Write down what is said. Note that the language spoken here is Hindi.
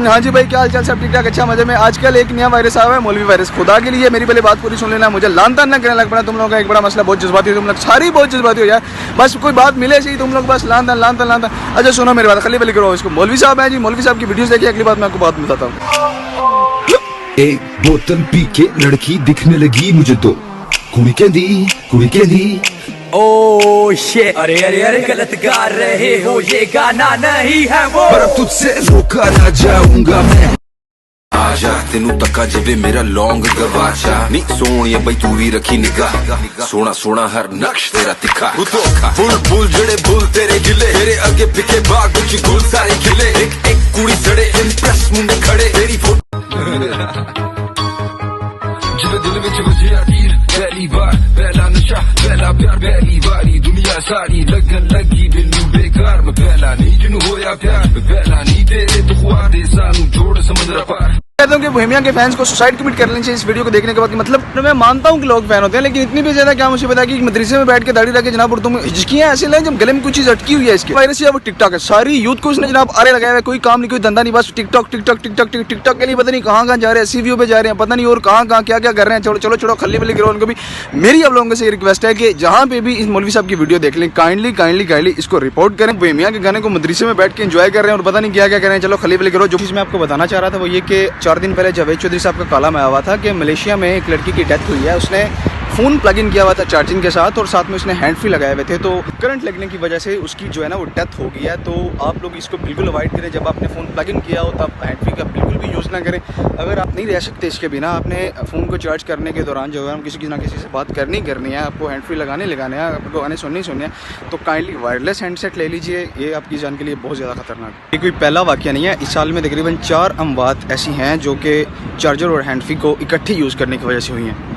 हाँ जी भाई, क्या हाल चाल, सब ठीक ठाक, अच्छा मजे में। आजकल एक नया वायरस आया हुआ है, मौलवी वायरस। खुदा के लिए मेरी पहले बात पूरी सुन लेना, मुझे लान तान ना करने लग पड़ा। तुम लोगों का एक बड़ा मसला, बहुत जज्बाती हो तुम लोग, सारी बहुत जज्बाती हो यार। बस कोई बात मिले सही तुम लोग बस लान तान। अच्छा सुनो मेरी बात, खली बली करो इसको। मौलवी साहब है जी, मौलवी साहब की वीडियोस देखिए। अगली बात मैं आपको बात बताता हूँ। एक बोतल पी के लड़की दिखने लगी मुझे तो कुड़ी कहती ओह शिट, अरे अरे अरे गलत गा रहे हो, ये गाना नहीं है वो। पर अब तुझसे रोका ना जाऊंगा मैं। आजा तेनू तक्का जिवे मेरा लौंग गवाचा नी सोनिया बई तू भी रखी निगाह। सोना सोना हर नक्श तेरा तिखा। बुल बुल जड़े बुल तेरे गिले, तेरे आगे पिके बाग कुछ गुल सारे खिले। एक कुड़ी सड़े इंप्रेस मुंडे खड़े तेरी फोटो जिवे दिल विच वजिया तीर। पहली बार पहला नशा पहला प्यार, पहली बारी दुनिया सारी लगन लगी बिल्लू बेकार। मैं पहला नहीं जिन्हू होया प्यार, मैं पहला नहीं तेरे तो खुआ दे सानू जोड़ समुद्र पार। कहता हूँ कि बोहेमिया के फैंस को सुसाइड कमिट कर लेनी चाहिए इस वीडियो को देखने के बाद। मतलब मैं मानता हूँ कि लोग फैन होते हैं, लेकिन इतनी भी ज्यादा क्या मुझे पता कि मदरसे में बैठ के दाढ़ी रखे जनाब तुम हिचकियां ऐसे लगे जब गले में कुछ चीज अटकी हुई है। इसके वायरस है वो टिकटॉक है। सारी यूथ को उसने जनाब आरे लगाया हुआ है, कोई काम नहीं, कोई धंधा नहीं, बस टिकटॉक के लिए पता नहीं कहाँ जा रहे हैं, सीवीओ पे जा रहे हैं, पता नहीं और कहाँ क्या कर रहे हैं। चलो छोड़ो खल्ली बल्ली करो उनको भी। मेरी आप लोगों से रिक्वेस्ट है कि जहाँ पे भी इस मौलवी साहब की वीडियो देख लें, काइंडली इसको रिपोर्ट करें। बोहेमिया के गाने को मदरसे में बैठ के एंजॉय कर रहे हैं और पता नहीं क्या कर रहे हैं। चलो खल्ली बल्ली करो। जो चीज़ मैं आपको बताना चाह रहा था वो ये कि 4 दिन पहले जावेद चौधरी साहब का काला में आया हुआ था कि मलेशिया में एक लड़की की डेथ हुई है। उसने फ़ोन प्लग इन किया हुआ था चार्जिंग के साथ और साथ में उसने हैंड फ्री लगाए हुए थे, तो करंट लगने की वजह से उसकी जो है ना वो डेथ हो गई है। तो आप लोग इसको बिल्कुल अवॉइड करें। जब आपने फ़ोन प्लग इन किया हो तब हैंड फ्री का बिल्कुल भी यूज़ ना करें। अगर आप नहीं रह सकते इसके बिना, आपने फ़ोन को चार्ज करने के दौरान जो है हम किसी ना किसी से बात करनी है, आपको हैंड फ्री लगाने है, आपको गाने सुनने है, तो काइंडली वायरलेस हैंडसेट ले लीजिए। ये आपकी जान के लिए बहुत ज़्यादा खतरनाक है। ये कोई पहला वाक़या नहीं है। इस साल में तकरीबन 4 अमवात ऐसी हैं जो कि चार्जर और हैंड फ्री को इकट्ठे यूज़ करने की वजह से हुई हैं।